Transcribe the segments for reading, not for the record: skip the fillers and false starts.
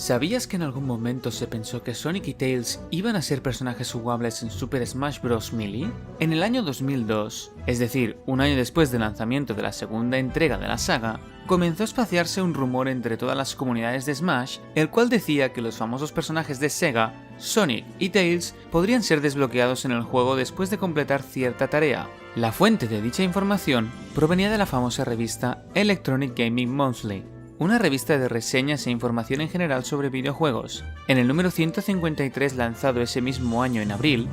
¿Sabías que en algún momento se pensó que Sonic y Tails iban a ser personajes jugables en Super Smash Bros. Melee? En el año 2002, es decir, un año después del lanzamiento de la segunda entrega de la saga, comenzó a espaciarse un rumor entre todas las comunidades de Smash, el cual decía que los famosos personajes de Sega, Sonic y Tails, podrían ser desbloqueados en el juego después de completar cierta tarea. La fuente de dicha información provenía de la famosa revista Electronic Gaming Monthly, una revista de reseñas e información en general sobre videojuegos. En el número 153 lanzado ese mismo año en abril,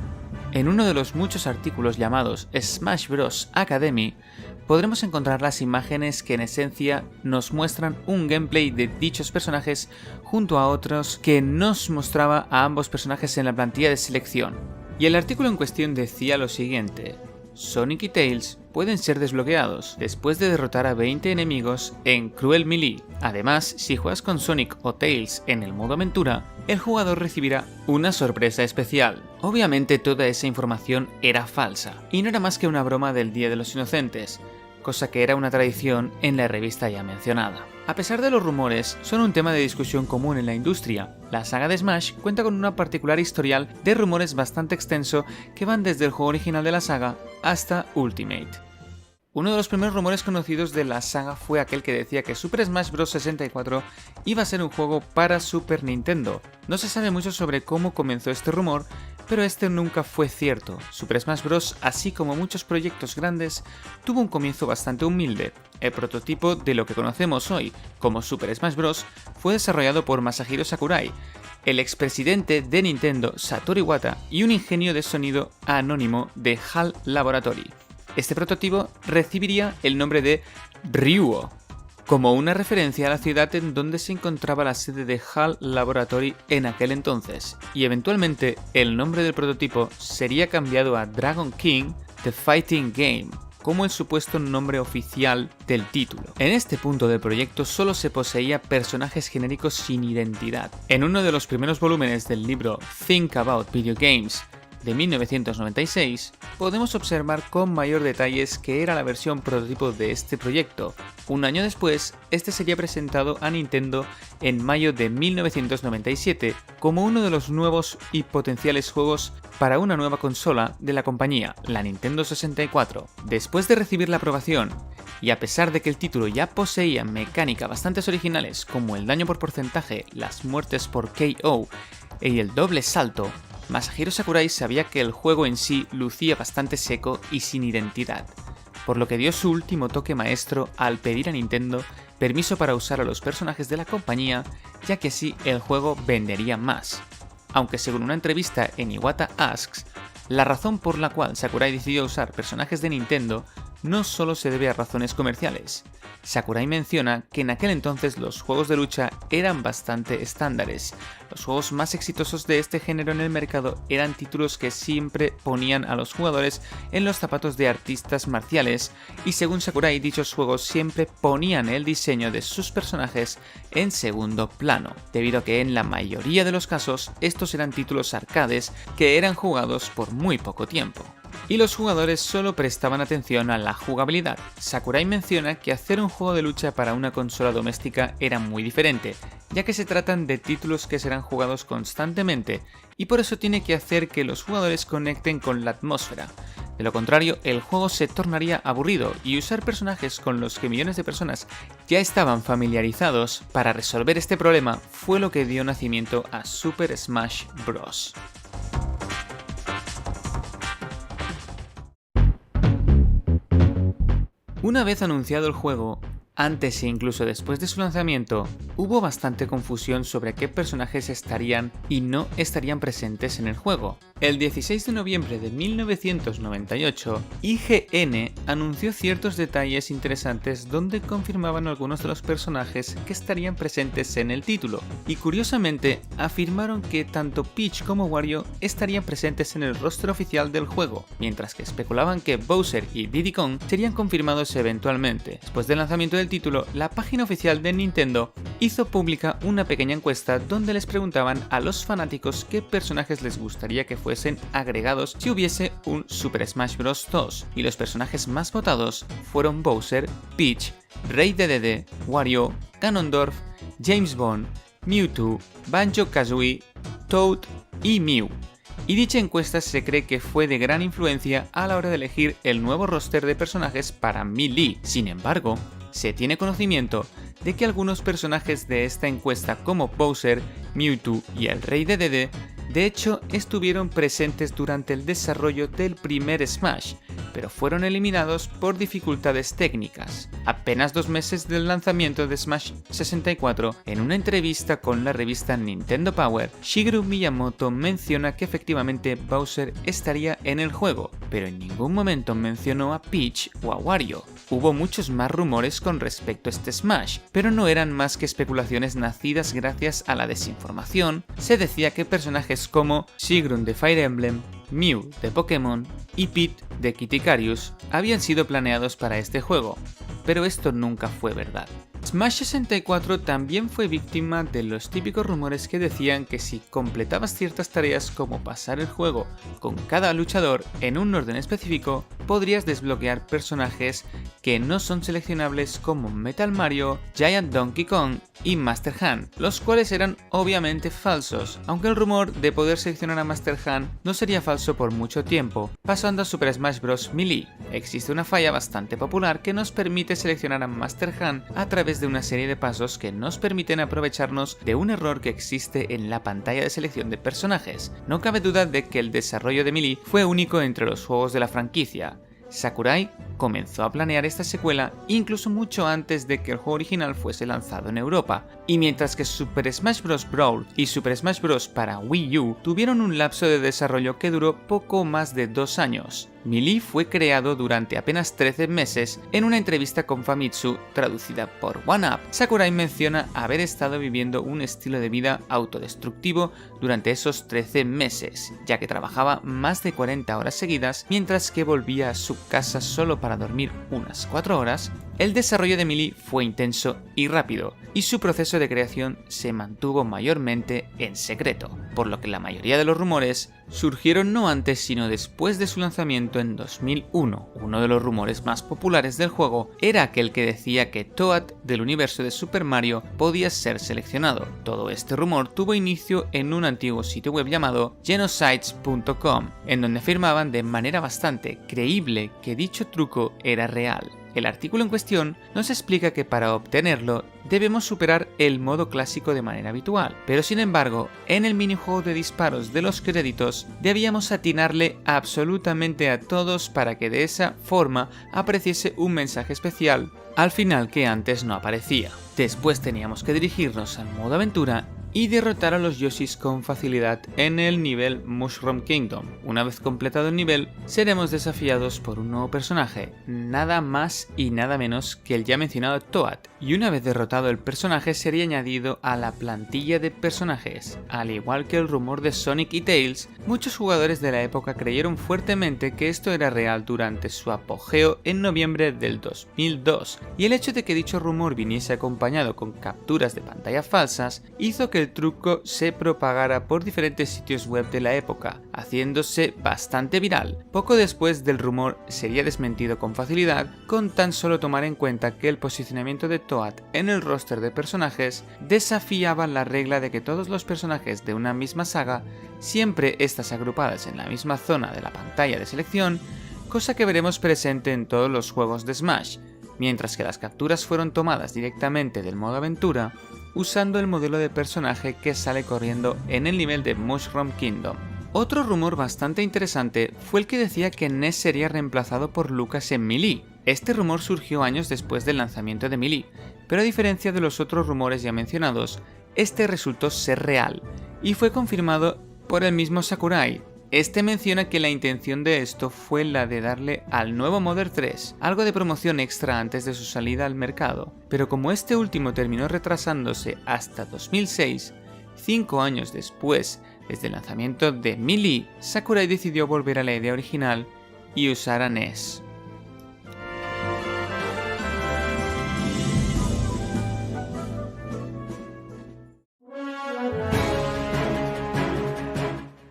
en uno de los muchos artículos llamados Smash Bros. Academy, podremos encontrar las imágenes que en esencia nos muestran un gameplay de dichos personajes junto a otros que nos mostraba a ambos personajes en la plantilla de selección. Y el artículo en cuestión decía lo siguiente: Sonic y Tails pueden ser desbloqueados después de derrotar a 20 enemigos en Cruel Melee. Además, si juegas con Sonic o Tails en el modo aventura, el jugador recibirá una sorpresa especial. Obviamente toda esa información era falsa, y no era más que una broma del Día de los Inocentes, cosa que era una tradición en la revista ya mencionada. A pesar de los rumores, son un tema de discusión común en la industria. La saga de Smash cuenta con una particular historial de rumores bastante extenso que van desde el juego original de la saga hasta Ultimate. Uno de los primeros rumores conocidos de la saga fue aquel que decía que Super Smash Bros. 64 iba a ser un juego para Super Nintendo. No se sabe mucho sobre cómo comenzó este rumor, pero este nunca fue cierto. Super Smash Bros., así como muchos proyectos grandes, tuvo un comienzo bastante humilde. El prototipo de lo que conocemos hoy como Super Smash Bros. Fue desarrollado por Masahiro Sakurai, el expresidente de Nintendo Satoru Iwata y un ingenio de sonido anónimo de HAL Laboratory. Este prototipo recibiría el nombre de Ryuo, como una referencia a la ciudad en donde se encontraba la sede de HAL Laboratory en aquel entonces, y eventualmente el nombre del prototipo sería cambiado a Dragon King The Fighting Game, como el supuesto nombre oficial del título. En este punto del proyecto solo se poseía personajes genéricos sin identidad. En uno de los primeros volúmenes del libro Think About Video Games de 1996, podemos observar con mayor detalles que era la versión prototipo de este proyecto. Un año después, este sería presentado a Nintendo en mayo de 1997 como uno de los nuevos y potenciales juegos para una nueva consola de la compañía, la Nintendo 64. Después de recibir la aprobación, y a pesar de que el título ya poseía mecánicas bastante originales como el daño por porcentaje, las muertes por KO y el doble salto, Masahiro Sakurai sabía que el juego en sí lucía bastante seco y sin identidad, por lo que dio su último toque maestro al pedir a Nintendo permiso para usar a los personajes de la compañía, ya que así el juego vendería más. Aunque según una entrevista en Iwata Asks, la razón por la cual Sakurai decidió usar personajes de Nintendo no solo se debe a razones comerciales. Sakurai menciona que en aquel entonces los juegos de lucha eran bastante estándares. Los juegos más exitosos de este género en el mercado eran títulos que siempre ponían a los jugadores en los zapatos de artistas marciales, y según Sakurai dichos juegos siempre ponían el diseño de sus personajes en segundo plano, debido a que en la mayoría de los casos estos eran títulos arcades que eran jugados por muy poco tiempo, y los jugadores solo prestaban atención a la jugabilidad. Sakurai menciona que hacer un juego de lucha para una consola doméstica era muy diferente, ya que se tratan de títulos que serán jugados constantemente, y por eso tiene que hacer que los jugadores conecten con la atmósfera. De lo contrario, el juego se tornaría aburrido, y usar personajes con los que millones de personas ya estaban familiarizados para resolver este problema fue lo que dio nacimiento a Super Smash Bros. Una vez anunciado el juego, antes e incluso después de su lanzamiento, hubo bastante confusión sobre qué personajes estarían y no estarían presentes en el juego. El 16 de noviembre de 1998, IGN anunció ciertos detalles interesantes donde confirmaban algunos de los personajes que estarían presentes en el título, y curiosamente afirmaron que tanto Peach como Wario estarían presentes en el roster oficial del juego, mientras que especulaban que Bowser y Diddy Kong serían confirmados eventualmente. Después del lanzamiento del título, la página oficial de Nintendo hizo pública una pequeña encuesta donde les preguntaban a los fanáticos qué personajes les gustaría que fuesen agregados si hubiese un Super Smash Bros. 2, y los personajes más votados fueron Bowser, Peach, Rey DDD, Wario, Ganondorf, James Bond, Mewtwo, Banjo-Kazooie, Toad y Mew. Y dicha encuesta se cree que fue de gran influencia a la hora de elegir el nuevo roster de personajes para Melee. Sin embargo, se tiene conocimiento de que algunos personajes de esta encuesta como Bowser, Mewtwo y el Rey Dedede de hecho estuvieron presentes durante el desarrollo del primer Smash, pero fueron eliminados por dificultades técnicas. Apenas 2 meses del lanzamiento de Smash 64, en una entrevista con la revista Nintendo Power, Shigeru Miyamoto menciona que efectivamente Bowser estaría en el juego, pero en ningún momento mencionó a Peach o a Wario. Hubo muchos más rumores con respecto a este Smash, pero no eran más que especulaciones nacidas gracias a la desinformación. Se decía que personajes como Sigrun de Fire Emblem, Mew de Pokémon y Pete de Kid Icarus habían sido planeados para este juego, pero esto nunca fue verdad. Smash 64 también fue víctima de los típicos rumores que decían que si completabas ciertas tareas como pasar el juego con cada luchador en un orden específico, podrías desbloquear personajes que no son seleccionables como Metal Mario, Giant Donkey Kong y Master Han, los cuales eran obviamente falsos, aunque el rumor de poder seleccionar a Master Han no sería falso por mucho tiempo. Pasando a Super Smash Bros. Melee, existe una falla bastante popular que nos permite seleccionar a Master Han a través de una serie de pasos que nos permiten aprovecharnos de un error que existe en la pantalla de selección de personajes. No cabe duda de que el desarrollo de Melee fue único entre los juegos de la franquicia. Sakurai comenzó a planear esta secuela incluso mucho antes de que el juego original fuese lanzado en Europa, y mientras que Super Smash Bros. Brawl y Super Smash Bros. Para Wii U tuvieron un lapso de desarrollo que duró poco más de 2 años. Melee fue creado durante apenas 13 meses. En una entrevista con Famitsu, traducida por OneUp, Sakurai menciona haber estado viviendo un estilo de vida autodestructivo durante esos 13 meses, ya que trabajaba más de 40 horas seguidas mientras que volvía a su casa solo para dormir unas 4 horas. El desarrollo de Melee fue intenso y rápido, y su proceso de creación se mantuvo mayormente en secreto, por lo que la mayoría de los rumores surgieron no antes sino después de su lanzamiento en 2001. Uno de los rumores más populares del juego era aquel que decía que Toad del universo de Super Mario podía ser seleccionado. Todo este rumor tuvo inicio en un antiguo sitio web llamado genocides.com, en donde afirmaban de manera bastante creíble que dicho truco era real. El artículo en cuestión nos explica que para obtenerlo debemos superar el modo clásico de manera habitual, pero sin embargo, en el minijuego de disparos de los créditos debíamos atinarle absolutamente a todos para que de esa forma apareciese un mensaje especial al final que antes no aparecía. Después teníamos que dirigirnos al modo aventura y derrotar a los Yoshis con facilidad en el nivel Mushroom Kingdom. Una vez completado el nivel, seremos desafiados por un nuevo personaje, nada más y nada menos que el ya mencionado Toad, y una vez derrotado el personaje sería añadido a la plantilla de personajes. Al igual que el rumor de Sonic y Tails, muchos jugadores de la época creyeron fuertemente que esto era real durante su apogeo en noviembre del 2002, y el hecho de que dicho rumor viniese acompañado con capturas de pantalla falsas hizo que el truco se propagara por diferentes sitios web de la época, haciéndose bastante viral. Poco después del rumor sería desmentido con facilidad, con tan solo tomar en cuenta que el posicionamiento de Toad en el roster de personajes desafiaba la regla de que todos los personajes de una misma saga, siempre estas agrupadas en la misma zona de la pantalla de selección, cosa que veremos presente en todos los juegos de Smash, mientras que las capturas fueron tomadas directamente del modo aventura, usando el modelo de personaje que sale corriendo en el nivel de Mushroom Kingdom. Otro rumor bastante interesante fue el que decía que Ness sería reemplazado por Lucas en Melee. Este rumor surgió años después del lanzamiento de Melee, pero a diferencia de los otros rumores ya mencionados, este resultó ser real, y fue confirmado por el mismo Sakurai. Este menciona que la intención de esto fue la de darle al nuevo Mother 3 algo de promoción extra antes de su salida al mercado, pero como este último terminó retrasándose hasta 2006, 5 años después desde el lanzamiento de Melee, Sakurai decidió volver a la idea original y usar a Ness.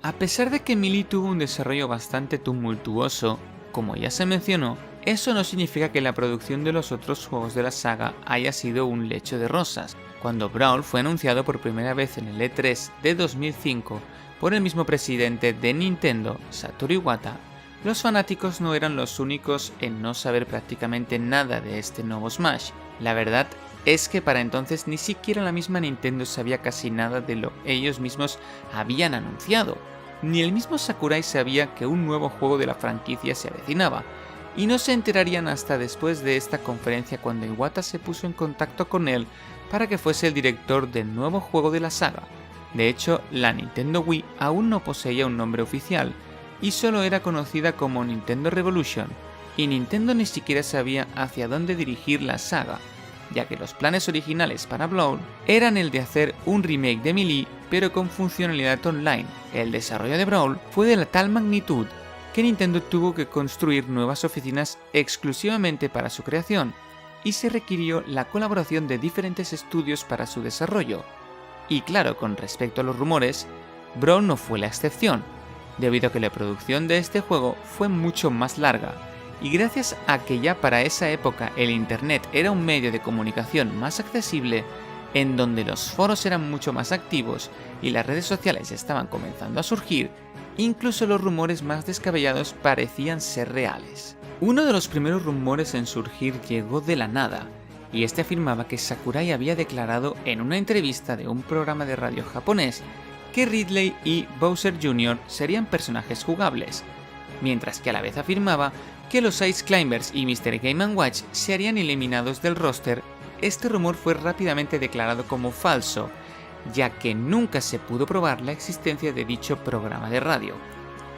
A pesar de que Melee tuvo un desarrollo bastante tumultuoso, como ya se mencionó, eso no significa que la producción de los otros juegos de la saga haya sido un lecho de rosas. Cuando Brawl fue anunciado por primera vez en el E3 de 2005 por el mismo presidente de Nintendo, Satoru Iwata, los fanáticos no eran los únicos en no saber prácticamente nada de este nuevo Smash. La verdad es que para entonces ni siquiera la misma Nintendo sabía casi nada de lo que ellos mismos habían anunciado. Ni el mismo Sakurai sabía que un nuevo juego de la franquicia se avecinaba, y no se enterarían hasta después de esta conferencia cuando Iwata se puso en contacto con él para que fuese el director del nuevo juego de la saga. De hecho, la Nintendo Wii aún no poseía un nombre oficial, y solo era conocida como Nintendo Revolution, y Nintendo ni siquiera sabía hacia dónde dirigir la saga, ya que los planes originales para Brawl eran el de hacer un remake de Melee pero con funcionalidad online. El desarrollo de Brawl fue de la tal magnitud que Nintendo tuvo que construir nuevas oficinas exclusivamente para su creación, y se requirió la colaboración de diferentes estudios para su desarrollo. Y claro, con respecto a los rumores, Brawl no fue la excepción, debido a que la producción de este juego fue mucho más larga, y gracias a que ya para esa época el internet era un medio de comunicación más accesible, en donde los foros eran mucho más activos y las redes sociales estaban comenzando a surgir, incluso los rumores más descabellados parecían ser reales. Uno de los primeros rumores en surgir llegó de la nada, y este afirmaba que Sakurai había declarado en una entrevista de un programa de radio japonés que Ridley y Bowser Jr. serían personajes jugables, mientras que a la vez afirmaba que los Ice Climbers y Mr. Game & Watch se harían eliminados del roster. Este rumor fue rápidamente declarado como falso, ya que nunca se pudo probar la existencia de dicho programa de radio.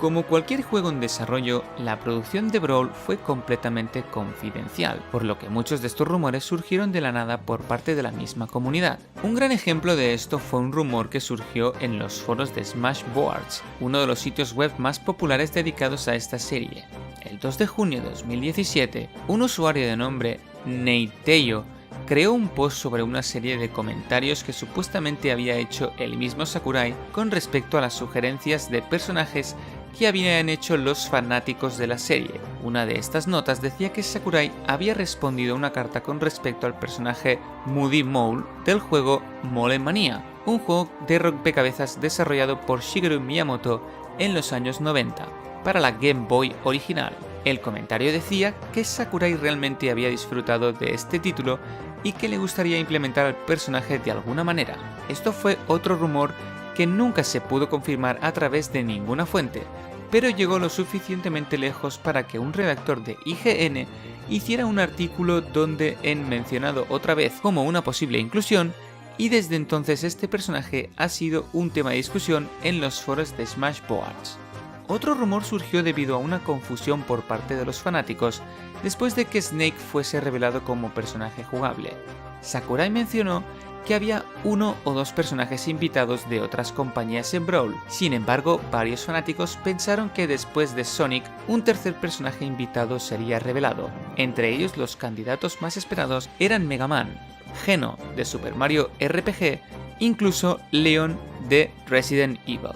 Como cualquier juego en desarrollo, la producción de Brawl fue completamente confidencial, por lo que muchos de estos rumores surgieron de la nada por parte de la misma comunidad. Un gran ejemplo de esto fue un rumor que surgió en los foros de Smashboards, uno de los sitios web más populares dedicados a esta serie. El 2 de junio de 2017, un usuario de nombre Neiteyo creó un post sobre una serie de comentarios que supuestamente había hecho el mismo Sakurai con respecto a las sugerencias de personajes que habían hecho los fanáticos de la serie. Una de estas notas decía que Sakurai había respondido a una carta con respecto al personaje Moody Mole del juego Mole Mania, un juego de rompecabezas desarrollado por Shigeru Miyamoto en los años 90 para la Game Boy original. El comentario decía que Sakurai realmente había disfrutado de este título y que le gustaría implementar al personaje de alguna manera. Esto fue otro rumor que nunca se pudo confirmar a través de ninguna fuente, pero llegó lo suficientemente lejos para que un redactor de IGN hiciera un artículo donde en mencionado otra vez como una posible inclusión, y desde entonces este personaje ha sido un tema de discusión en los foros de Smashboards. Otro rumor surgió debido a una confusión por parte de los fanáticos después de que Snake fuese revelado como personaje jugable. Sakurai mencionó que había uno o dos personajes invitados de otras compañías en Brawl. Sin embargo, varios fanáticos pensaron que después de Sonic, un tercer personaje invitado sería revelado. Entre ellos, los candidatos más esperados eran Mega Man, Geno de Super Mario RPG, incluso Leon de Resident Evil.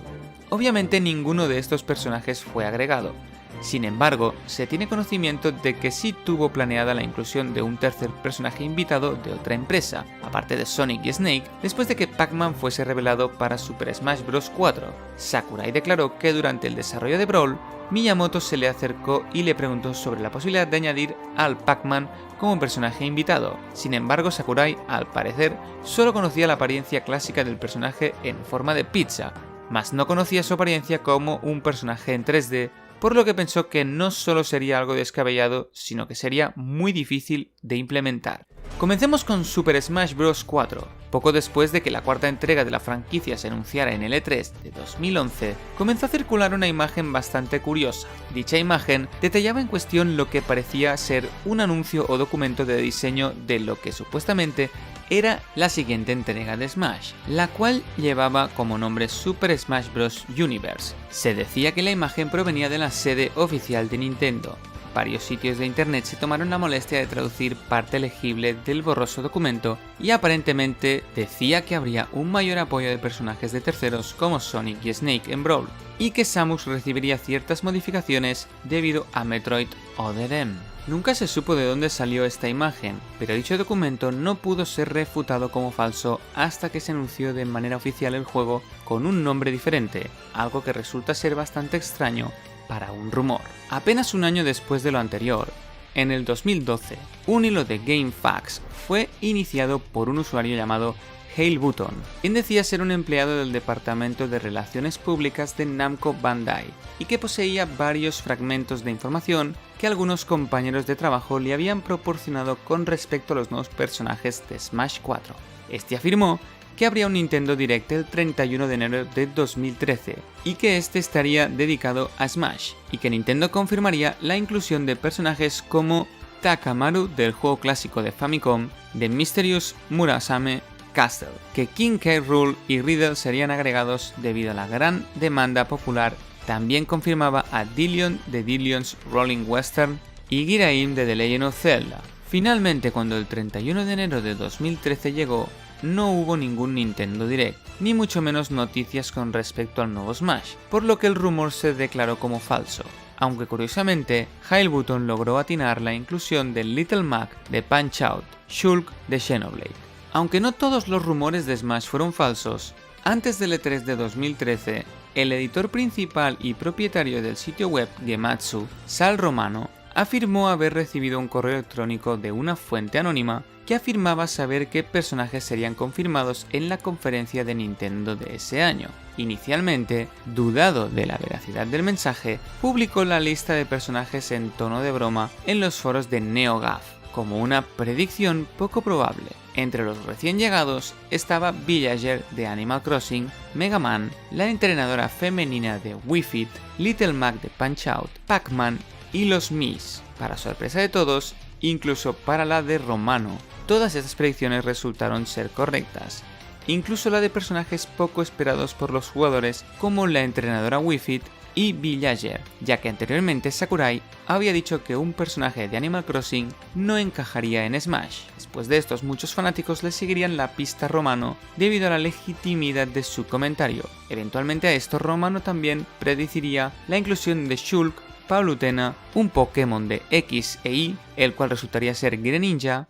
Obviamente ninguno de estos personajes fue agregado. Sin embargo, se tiene conocimiento de que sí tuvo planeada la inclusión de un tercer personaje invitado de otra empresa, aparte de Sonic y Snake, después de que Pac-Man fuese revelado para Super Smash Bros. 4. Sakurai declaró que durante el desarrollo de Brawl, Miyamoto se le acercó y le preguntó sobre la posibilidad de añadir al Pac-Man como personaje invitado. Sin embargo, Sakurai, al parecer, solo conocía la apariencia clásica del personaje en forma de pizza, mas no conocía su apariencia como un personaje en 3D, por lo que pensó que no solo sería algo descabellado, sino que sería muy difícil de implementar. Comencemos con Super Smash Bros. 4. Poco después de que la cuarta entrega de la franquicia se anunciara en el E3 de 2011, comenzó a circular una imagen bastante curiosa. Dicha imagen detallaba en cuestión lo que parecía ser un anuncio o documento de diseño de lo que supuestamente era la siguiente entrega de Smash, la cual llevaba como nombre Super Smash Bros. Universe. Se decía que la imagen provenía de la sede oficial de Nintendo. Varios sitios de internet se tomaron la molestia de traducir parte legible del borroso documento y aparentemente decía que habría un mayor apoyo de personajes de terceros como Sonic y Snake en Brawl, y que Samus recibiría ciertas modificaciones debido a Metroid Other M. Nunca se supo de dónde salió esta imagen, pero dicho documento no pudo ser refutado como falso hasta que se anunció de manera oficial el juego con un nombre diferente, algo que resulta ser bastante extraño para un rumor. Apenas un año después de lo anterior, en el 2012, un hilo de GameFAQs fue iniciado por un usuario llamado Hale Button, quien decía ser un empleado del Departamento de Relaciones Públicas de Namco Bandai y que poseía varios fragmentos de información que algunos compañeros de trabajo le habían proporcionado con respecto a los nuevos personajes de Smash 4. Este afirmó que habría un Nintendo Direct el 31 de enero de 2013 y que este estaría dedicado a Smash, y que Nintendo confirmaría la inclusión de personajes como Takamaru del juego clásico de Famicom, de Mysterious Murasame Castle, que King K. Rool y Riddle serían agregados debido a la gran demanda popular. También confirmaba a Dillion de Dillion's Rolling Western y Giraim de The Legend of Zelda. Finalmente, cuando el 31 de enero de 2013 llegó, no hubo ningún Nintendo Direct, ni mucho menos noticias con respecto al nuevo Smash, por lo que el rumor se declaró como falso. Aunque curiosamente, Hale Button logró atinar la inclusión de Little Mac de Punch-Out, Shulk de Xenoblade. Aunque no todos los rumores de Smash fueron falsos, antes del E3 de 2013, el editor principal y propietario del sitio web Gematsu, Sal Romano, afirmó haber recibido un correo electrónico de una fuente anónima que afirmaba saber qué personajes serían confirmados en la conferencia de Nintendo de ese año. Inicialmente, dudado de la veracidad del mensaje, publicó la lista de personajes en tono de broma en los foros de NeoGAF, como una predicción poco probable. Entre los recién llegados estaba Villager de Animal Crossing, Mega Man, la entrenadora femenina de Wii Fit, Little Mac de Punch-Out, Pac-Man y los Mis. Para sorpresa de todos, incluso para la de Romano, todas estas predicciones resultaron ser correctas, incluso la de personajes poco esperados por los jugadores como la entrenadora Wii Fit y Villager, ya que anteriormente Sakurai había dicho que un personaje de Animal Crossing no encajaría en Smash. Después de estos, muchos fanáticos le seguirían la pista a Romano debido a la legitimidad de su comentario. Eventualmente a esto, Romano también predeciría la inclusión de Shulk, Palutena, un Pokémon de X e Y, el cual resultaría ser Greninja.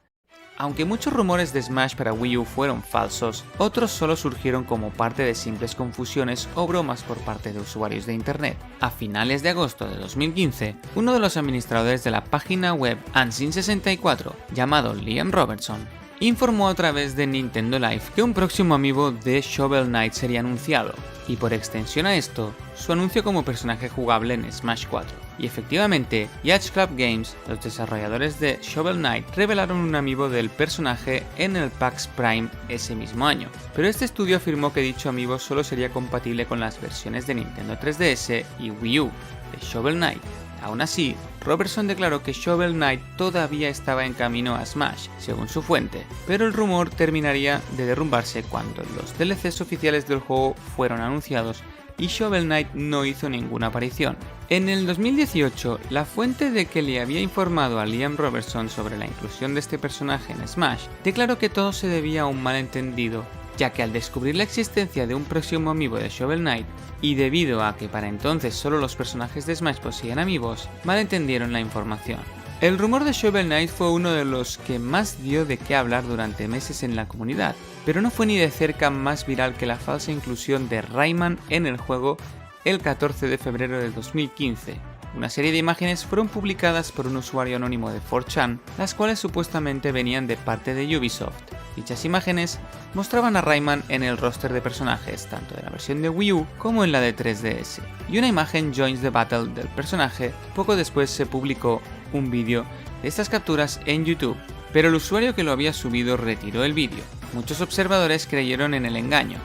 Aunque muchos rumores de Smash para Wii U fueron falsos, otros solo surgieron como parte de simples confusiones o bromas por parte de usuarios de internet. A finales de agosto de 2015, uno de los administradores de la página web Unseen64, llamado Liam Robertson, informó a través de Nintendo Live que un próximo amiibo de Shovel Knight sería anunciado, y por extensión a esto, su anuncio como personaje jugable en Smash 4. Y efectivamente, Yacht Club Games, los desarrolladores de Shovel Knight, revelaron un amiibo del personaje en el PAX Prime ese mismo año. Pero este estudio afirmó que dicho amiibo solo sería compatible con las versiones de Nintendo 3DS y Wii U de Shovel Knight. Aún así, Robertson declaró que Shovel Knight todavía estaba en camino a Smash, según su fuente, pero el rumor terminaría de derrumbarse cuando los DLCs oficiales del juego fueron anunciados y Shovel Knight no hizo ninguna aparición. En el 2018, la fuente de que le había informado a Liam Robertson sobre la inclusión de este personaje en Smash declaró que todo se debía a un malentendido, ya que al descubrir la existencia de un próximo amiibo de Shovel Knight, y debido a que para entonces solo los personajes de Smash poseían amiibos, malentendieron la información. El rumor de Shovel Knight fue uno de los que más dio de qué hablar durante meses en la comunidad, pero no fue ni de cerca más viral que la falsa inclusión de Rayman en el juego el 14 de febrero de 2015. Una serie de imágenes fueron publicadas por un usuario anónimo de 4chan, las cuales supuestamente venían de parte de Ubisoft. Dichas imágenes mostraban a Rayman en el roster de personajes, tanto de la versión de Wii U como en la de 3DS, y una imagen Joins the Battle del personaje. Poco después se publicó un vídeo de estas capturas en YouTube, pero el usuario que lo había subido retiró el vídeo. Muchos observadores creyeron en el engaño,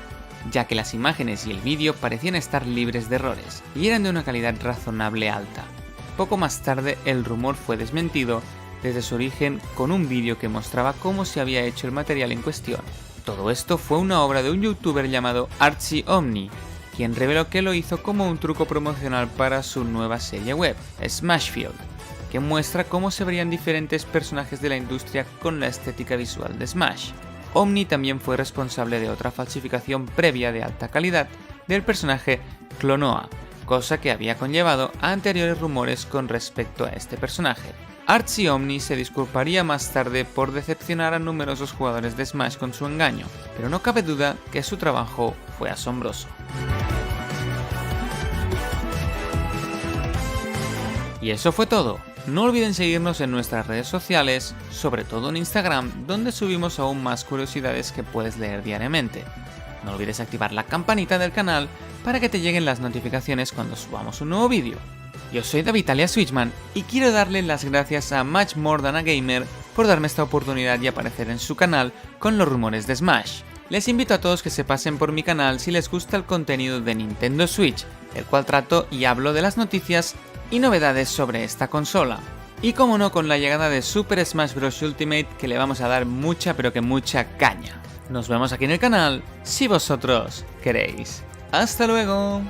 ya que las imágenes y el vídeo parecían estar libres de errores y eran de una calidad razonable alta. Poco más tarde el rumor fue desmentido desde su origen con un vídeo que mostraba cómo se había hecho el material en cuestión. Todo esto fue una obra de un youtuber llamado Archie Omni, quien reveló que lo hizo como un truco promocional para su nueva serie web, Smashfield, que muestra cómo se verían diferentes personajes de la industria con la estética visual de Smash. Omni también fue responsable de otra falsificación previa de alta calidad del personaje Clonoa, cosa que había conllevado a anteriores rumores con respecto a este personaje. Archie Omni se disculparía más tarde por decepcionar a numerosos jugadores de Smash con su engaño, pero no cabe duda que su trabajo fue asombroso. Y eso fue todo. No olviden seguirnos en nuestras redes sociales, sobre todo en Instagram, donde subimos aún más curiosidades que puedes leer diariamente. No olvides activar la campanita del canal para que te lleguen las notificaciones cuando subamos un nuevo vídeo. Yo soy David alias Switchman y quiero darle las gracias a Much More Than a Gamer por darme esta oportunidad y aparecer en su canal con los rumores de Smash. Les invito a todos que se pasen por mi canal si les gusta el contenido de Nintendo Switch, el cual trato y hablo de las noticias y novedades sobre esta consola. Y como no, con la llegada de Super Smash Bros. Ultimate, que le vamos a dar mucha pero que mucha caña. Nos vemos aquí en el canal si vosotros queréis. ¡Hasta luego!